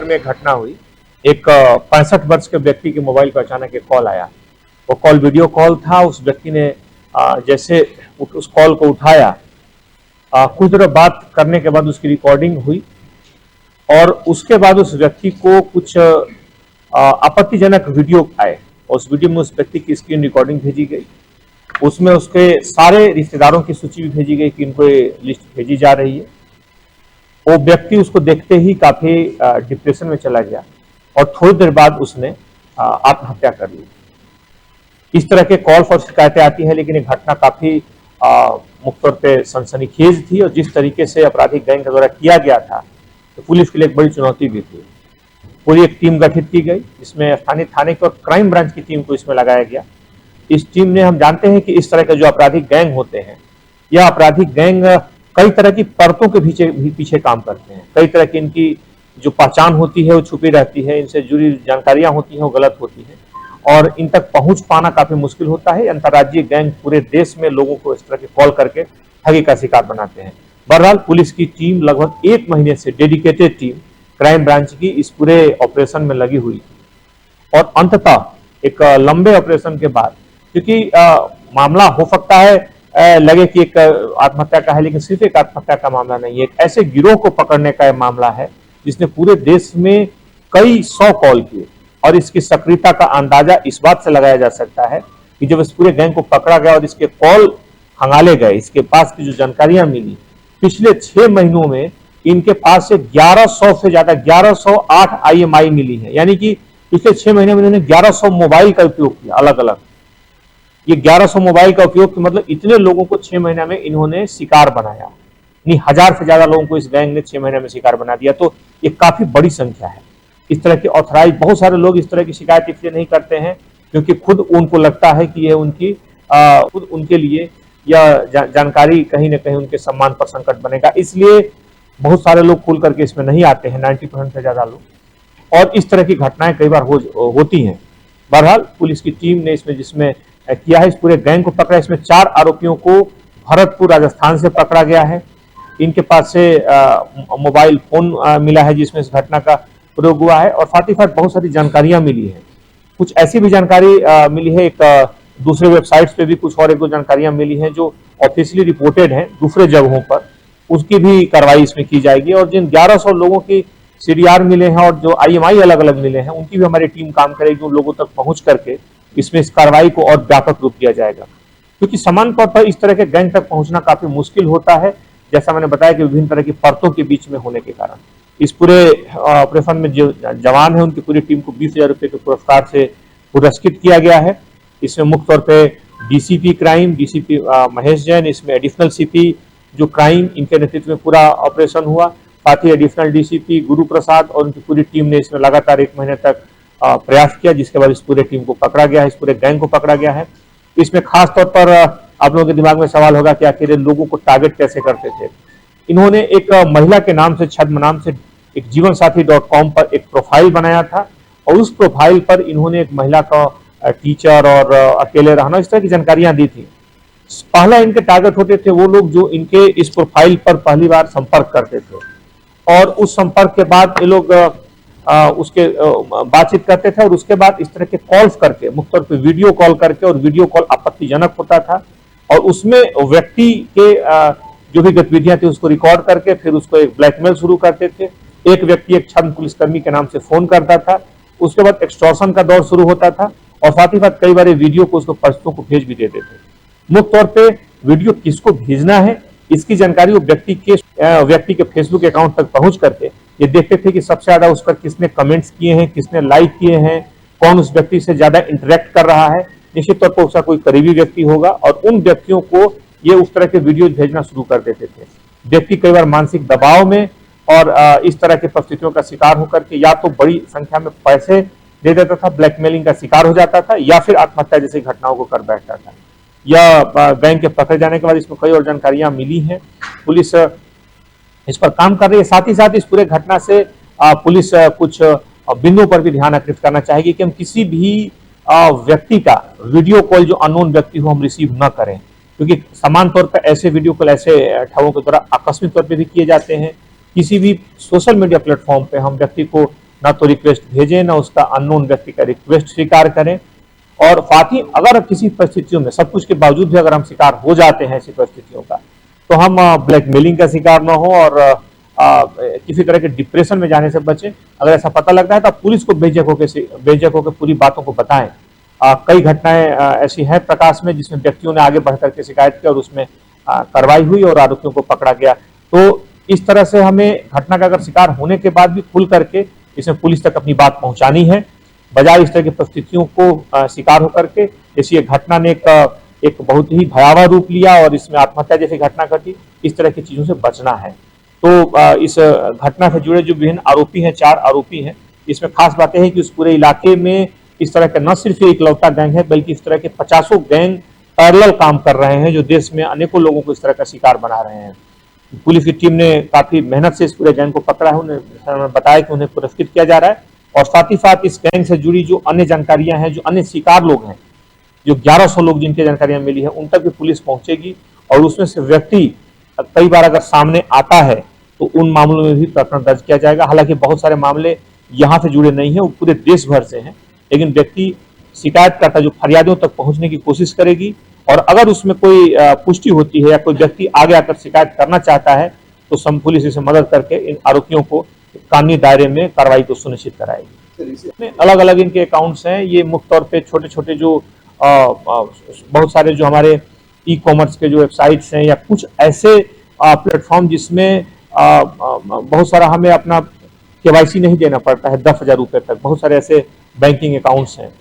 में एक घटना हुई। एक 65 वर्ष के व्यक्ति के मोबाइल पर अचानक एक कॉल आया। वो कॉल वीडियो कॉल था। उस व्यक्ति ने जैसे उस कॉल को उठाया, कुछ देर बात करने के बाद उसकी रिकॉर्डिंग हुई और उसके बाद उस व्यक्ति को कुछ आपत्तिजनक वीडियो आए। उस वीडियो में उस व्यक्ति की स्क्रीन रिकॉर्डिंग भेजी गई। उसमें उसके सारे रिश्तेदारों की सूची भी भेजी गई कि इनको ये लिस्ट भेजी जा रही है। वो व्यक्ति उसको देखते ही काफी डिप्रेशन में चला गया और थोड़ी देर बाद उसने आत्महत्या कर ली। इस तरह के कॉल और शिकायतें आती हैं, लेकिन ये घटना काफी मुख्य तौर पर सनसनीखेज थी और जिस तरीके से आपराधिक गैंग के द्वारा किया गया था तो पुलिस के लिए एक बड़ी चुनौती भी थी। पूरी एक टीम गठित की गई, इसमें स्थानीय थाने की और क्राइम ब्रांच की टीम को इसमें लगाया गया। इस टीम ने, हम जानते हैं कि इस तरह के जो आपराधिक गैंग होते हैं, यह आपराधिक गैंग कई तरह की परतों के पीछे काम करते हैं। कई तरह की इनकी जो पहचान होती है वो छुपी रहती है, इनसे जुड़ी जानकारियां होती हैं वो गलत होती हैं और इन तक पहुंच पाना काफी मुश्किल होता है। अंतर्राज्यीय गैंग पूरे देश में लोगों को इस तरह के कॉल करके ठगी का शिकार बनाते हैं। बहरहाल पुलिस की टीम लगभग 1 महीने से, डेडिकेटेड टीम क्राइम ब्रांच की, इस पूरे ऑपरेशन में लगी हुई और अंततः एक लंबे ऑपरेशन के बाद, क्योंकि मामला हो सकता है लगे कि एक आत्महत्या का है, लेकिन सिर्फ एक आत्महत्या का मामला नहीं है, एक ऐसे गिरोह को पकड़ने का मामला है जिसने पूरे देश में कई 100 कॉल किए और इसकी सक्रियता का अंदाजा इस बात से लगाया जा सकता है कि जब इस पूरे गैंग को पकड़ा गया और इसके कॉल खंगाले गए, इसके पास की जो जानकारियां मिली, पिछले 6 महीनों में इनके पास से 1100 से ज्यादा 1108 IMI मिली है। यानी कि पिछले 6 महीने में इन्होंने 1100 मोबाइल का उपयोग किया अलग अलग। ये 1100 मोबाइल का उपयोग मतलब इतने लोगों को 6 महीने में इन्होंने शिकार बनाया। नहीं, 1000 से ज्यादा लोगों को इस गैंग ने 6 महीने में शिकार बना दिया। तो ये काफी बड़ी संख्या है। इस तरह के ऑथराइज, बहुत सारे लोग इस तरह की शिकायत इसलिए नहीं करते हैं क्योंकि खुद उनको लगता है कि ये उनकी खुद उनके लिए यह जानकारी कहीं ना कहीं उनके सम्मान पर संकट बनेगा, इसलिए बहुत सारे लोग खुल करके इसमें नहीं आते हैं, 90% से ज्यादा लोग। और इस तरह की घटनाएं कई बार होती हैं। बहरहाल पुलिस की टीम ने इसमें जिसमें किया है, इस पूरे गैंग को पकड़ा। इसमें 4 आरोपियों को भरतपुर राजस्थान से पकड़ा गया है। इनके पास से मोबाइल फोन मिला है जिसमें इस घटना का प्रयोग हुआ है और साथ ही साथ बहुत सारी जानकारियां मिली है। कुछ ऐसी भी जानकारी मिली है, एक दूसरे वेबसाइट्स पे भी कुछ और 1-2 जानकारियां मिली हैं जो ऑफिशियली रिपोर्टेड हैं दूसरे जगहों पर, उसकी भी कार्रवाई इसमें की जाएगी। और जिन 1100 लोगों की CDR मिले हैं और जो IMI अलग अलग मिले हैं, उनकी भी हमारी टीम काम करेगी उन लोगों तक पहुंच करके इसमें इस कार्रवाई को और व्यापक रूप दिया जाएगा, क्योंकि समान तौर पर इस तरह के गैंग तक पहुंचना काफी मुश्किल होता है, जैसा मैंने बताया कि विभिन्न तरह की परतों के बीच में होने के कारण। इस पूरे ऑपरेशन में जो जवान है उनकी पूरी टीम को 20,000 रुपए के पुरस्कार से पुरस्कृत किया गया है। इसमें मुख्य तौर पर DCP crime, DCP Mahesh Jain, इसमें एडिशनल CP जो क्राइम, इनके नेतृत्व में पूरा ऑपरेशन हुआ। साथ ही एडिशनल DCP गुरु प्रसाद और उनकी पूरी टीम ने इसमें लगातार 1 महीने तक प्रयास किया, जिसके बाद इस पूरे टीम को पकड़ा गया है, इस पूरे गैंग को पकड़ा गया है। इसमें खास तौर पर आप लोगों के दिमाग में सवाल होगा कि आखिर लोगों को टारगेट कैसे करते थे। इन्होंने एक महिला के नाम से, छद्म नाम से, एक जीवनसाथी.com पर एक प्रोफाइल बनाया था और उस प्रोफाइल पर इन्होंने एक महिला का टीचर और अकेले रहना, इस तरह की जानकारियां दी थी। पहला इनके टारगेट होते थे वो लोग जो इनके इस प्रोफाइल पर पहली बार संपर्क करते थे और उस संपर्क के बाद ये लोग उसके बातचीत करते थे और उसके बाद इस तरह के कॉल्स करके, मुख्य तौर पर वीडियो कॉल करके, और वीडियो कॉल आपत्तिजनक होता था और उसमें व्यक्ति के जो भी गतिविधियां थी उसको रिकॉर्ड करके फिर उसको एक ब्लैकमेल शुरू करते थे। एक व्यक्ति एक छद्म पुलिसकर्मी के नाम से फोन करता था, उसके बाद एक्सटॉर्शन का दौर शुरू होता था और साथ ही साथ कई बार वीडियो को उसको परिचितों को भेज भी देते थे। मुख्य तौर पे वीडियो किसको भेजना है इसकी जानकारी वो व्यक्ति के फेसबुक अकाउंट तक पहुंच करके ये देखते थे कि सबसे ज्यादा उस पर किसने कमेंट्स किए हैं, किसने लाइक किए हैं, कौन उस व्यक्ति से ज्यादा इंटरेक्ट कर रहा है। निश्चित तौर पर उसका कोई करीबी व्यक्ति होगा और उन व्यक्तियों को ये उस तरह के वीडियो भेजना शुरू कर देते थे। व्यक्ति कई बार मानसिक दबाव में और इस तरह की परिस्थितियों का शिकार होकर के या तो बड़ी संख्या में पैसे दे देता था, ब्लैकमेलिंग का शिकार हो जाता था, या फिर आत्महत्या जैसी घटनाओं को कर बैठता था। या बैंक के पकड़े जाने के बाद इसमें कई और जानकारियां मिली हैं, पुलिस इस पर काम कर रही है। साथ ही साथ इस पूरे घटना से पुलिस कुछ बिंदुओं पर भी ध्यान आकृष्ट करना चाहेगी कि हम किसी भी व्यक्ति का वीडियो कॉल जो अननोन व्यक्ति हो हम रिसीव न करें, क्योंकि समान तौर पर ऐसे वीडियो कॉल ऐसे ठगों के द्वारा आकस्मिक तौर पर भी किए जाते हैं। किसी भी सोशल मीडिया प्लेटफॉर्म पे हम व्यक्ति को ना तो रिक्वेस्ट भेजें, ना उसका अननोन व्यक्ति का रिक्वेस्ट स्वीकार करें। और साथ ही अगर किसी परिस्थितियों में सब कुछ के बावजूद भी अगर हम शिकार हो जाते हैं ऐसी परिस्थितियों का, तो हम ब्लैकमेलिंग का शिकार न हो और किसी तरह के डिप्रेशन में जाने से बचें। अगर ऐसा पता लगता है तो आप पुलिस को बेझिझक होकर पूरी बातों को बताएं। कई घटनाएं ऐसी हैं प्रकाश में जिसमें व्यक्तियों ने आगे बढ़ करके शिकायत की और उसमें कार्रवाई हुई और आरोपियों को पकड़ा गया। तो इस तरह से हमें घटना का अगर शिकार होने के बाद भी खुल करके इसमें पुलिस तक अपनी बात पहुंचानी है, बजाय इस तरह की परिस्थितियों को शिकार होकर के। जैसे ये घटना ने एक बहुत ही भयावह रूप लिया और इसमें आत्महत्या जैसी घटना घटी, इस तरह की चीजों से बचना है। तो इस घटना से जुड़े जो विभिन्न आरोपी हैं, 4 आरोपी हैं, इसमें खास बातें हैं कि उस पूरे इलाके में इस तरह का न सिर्फ एक इकलौता गैंग है, बल्कि इस तरह के 50 गैंग पैरेलल काम कर रहे हैं, जो देश में अनेकों लोगों को इस तरह का शिकार बना रहे हैं। पुलिस की टीम ने काफी मेहनत से इस पूरे गैंग को पकड़ा है, उन्हें बताया कि उन्हें पुरस्कृत किया जा रहा है। और साथ ही साथ इस गैंग से जुड़ी जो अन्य जानकारियां हैं, जो अन्य शिकार लोग हैं, जो 1100 लोग जिनकी जानकारियां मिली है, उन तक भी पुलिस पहुंचेगी। और उसमें से व्यक्ति कई बार अगर सामने आता है तो उन मामलों में भी प्रकरण दर्ज किया जाएगा। हालांकि बहुत सारे मामले यहाँ से जुड़े नहीं है, वो पूरे देश भर से हैं, लेकिन व्यक्ति शिकायतकर्ता जो फरियादियों तक पहुंचने की कोशिश करेगी। और अगर उसमें कोई पुष्टि होती है या कोई व्यक्ति आगे आकर शिकायत करना चाहता है तो पुलिस इसे मदद करके इन आरोपियों को कानूनी दायरे में कार्रवाई को सुनिश्चित कराएगी। अलग अलग इनके अकाउंट्स हैं। ये मुख्य तौर पे छोटे छोटे जो बहुत सारे जो हमारे ई कॉमर्स के जो वेबसाइट्स हैं या कुछ ऐसे प्लेटफॉर्म जिसमें बहुत सारा हमें अपना केवाईसी नहीं देना पड़ता है 10,000 रुपए तक, बहुत सारे ऐसे बैंकिंग अकाउंट्स हैं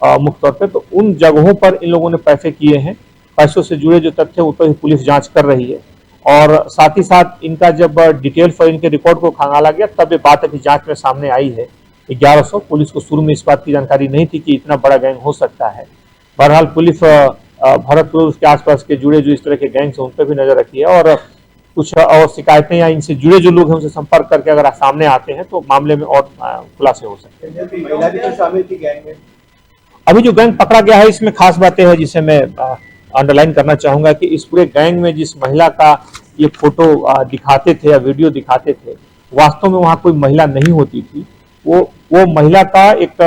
मुख्य तौर पे। तो उन जगहों पर इन लोगों ने पैसे किए हैं। पैसों से जुड़े जो तथ्य उन पर पुलिस जांच कर रही है। और साथ ही साथ इनका जब डिटेल्स और इनके रिकॉर्ड को खंगाला गया तब ये बात अभी जांच में सामने आई है। 1100 पुलिस को शुरू में इस बात की जानकारी नहीं थी कि इतना बड़ा गैंग हो सकता है। बहरहाल पुलिस भरतपुर उसके आसपास के जुड़े जो इस तरह के गैंग्स हैं उन पर भी नजर रखी है और कुछ और शिकायतें या इनसे जुड़े जो लोग हैं उनसे संपर्क करके अगर सामने आते हैं तो मामले में और खुलासे हो सकते हैं। अभी जो गैंग पकड़ा गया है इसमें खास बातें हैं जिसे मैं अंडरलाइन करना चाहूंगा कि इस पूरे गैंग में जिस महिला का ये फोटो दिखाते थे या वीडियो दिखाते थे, वास्तव में वहां कोई महिला नहीं होती थी। वो महिला का एक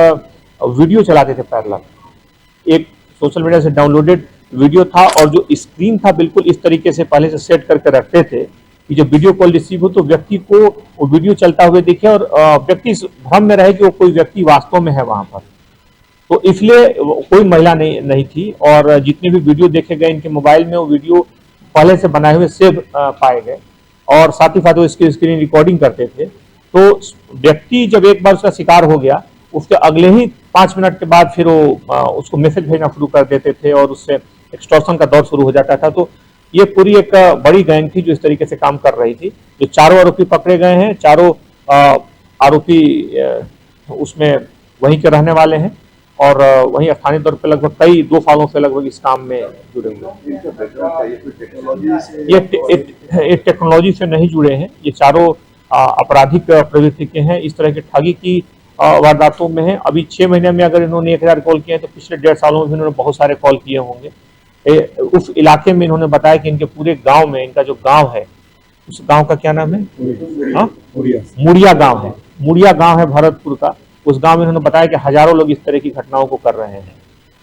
वीडियो चलाते थे पैरेलल, एक सोशल मीडिया से डाउनलोडेड वीडियो था और जो स्क्रीन था बिल्कुल इस तरीके से पहले से सेट करके रखते थे कि जब वीडियो कॉल रिसीव हो तो व्यक्ति को वो वीडियो चलता हुए दिखे और व्यक्ति इस भ्रम में रहे कि वो कोई व्यक्ति वास्तव में है वहां पर। तो इसलिए कोई महिला नहीं थी और जितने भी वीडियो देखे गए इनके मोबाइल में वो वीडियो पहले से बनाए हुए सेव पाए गए और साथ ही साथ वो इसकी स्क्रीन रिकॉर्डिंग करते थे। तो व्यक्ति जब एक बार उसका शिकार हो गया उसके अगले ही 5 मिनट के बाद फिर वो उसको मैसेज भेजना शुरू कर देते थे और उससे एक्सटॉर्शन का दौर शुरू हो जाता था। तो ये पूरी एक बड़ी गैंग थी जो इस तरीके से काम कर रही थी। जो 4 आरोपी पकड़े गए हैं, चारों आरोपी उसमें वहीं के रहने वाले हैं और वहीं स्थानीय तौर पर लगभग कई 2 सालों से लगभग इस काम में जुड़े हुए हैं। ये टेक्नोलॉजी से नहीं जुड़े हैं, ये चारों आपराधिक प्रवृत्ति के हैं, इस तरह की ठगी की वारदातों में है। अभी 6 महीने में अगर इन्होंने 1000 कॉल किए हैं तो पिछले 1.5 सालों में भी इन्होंने बहुत सारे कॉल किए होंगे। उस इलाके में इन्होंने बताया कि इनके पूरे गांव में, इनका जो गांव है उस गांव का क्या नाम है, मुड़िया गांव है, मुड़िया गांव है भरतपुर का। उस गांव में इन्होंने बताया कि हजारों लोग इस तरह की घटनाओं को कर रहे हैं।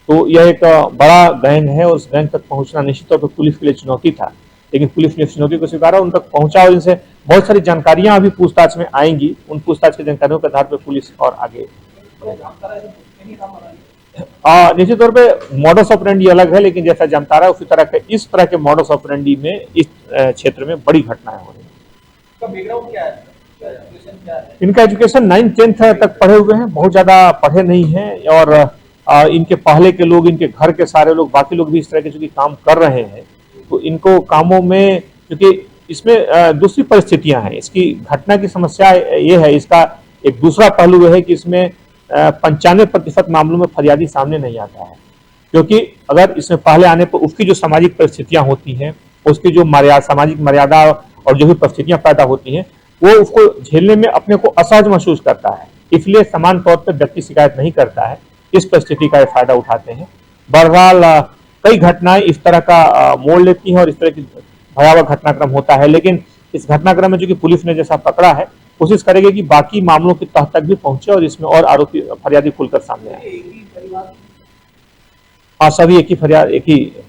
तो यह एक बड़ा गैंग है और उस गैंग तक पहुंचना निश्चित तौर पर पुलिस के लिए चुनौती था, लेकिन पुलिस ने चुनौती को स्वीकारा, उन तक पहुंचा और इनसे बहुत सारी जानकारियां अभी पूछताछ में आएंगी। उन पूछताछ की जानकारियों के आधार पर पुलिस और आगे निश्चित तौर पे मॉडस ऑपरेंडी अलग है, लेकिन जैसा जामतारा उसी तरह के इस तरह के मॉडस ऑपरेंडी में इस क्षेत्र में बड़ी घटनाएं हो रही हैं। इनका एजुकेशन 9th-10th तक पढ़े हुए हैं, बहुत ज्यादा पढ़े नहीं हैं और इनके पहले के लोग, इनके घर के सारे लोग, बाकी लोग भी इस तरह के चूंकि काम कर रहे हैं तो इनको कामों में, क्योंकि इसमें दूसरी परिस्थितियां हैं। इसकी घटना की समस्या ये है, इसका एक दूसरा पहलू है कि इसमें 95% मामलों में फरियादी सामने नहीं आता है, क्योंकि अगर इसमें पहले आने पर उसकी जो सामाजिक परिस्थितियां होती हैं, उसकी जो सामाजिक मर्यादा और जो भी परिस्थितियां पैदा होती हैं वो उसको झेलने में अपने को असहज महसूस करता है, इसलिए समान तौर पर व्यक्ति शिकायत नहीं करता है। इस परिस्थिति का फायदा उठाते हैं। बहरहाल कई घटनाएं इस तरह का मोड़ लेती हैं और इस तरह की भयावह घटनाक्रम होता है, लेकिन इस घटनाक्रम में जो कि पुलिस ने जैसा पकड़ा है कोशिश करेंगे कि बाकी मामलों की तह तक भी पहुंचे और इसमें और आरोपी फरियादी खुलकर सामने आए। हाँ, सभी एक ही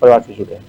परिवार से जुड़े हैं।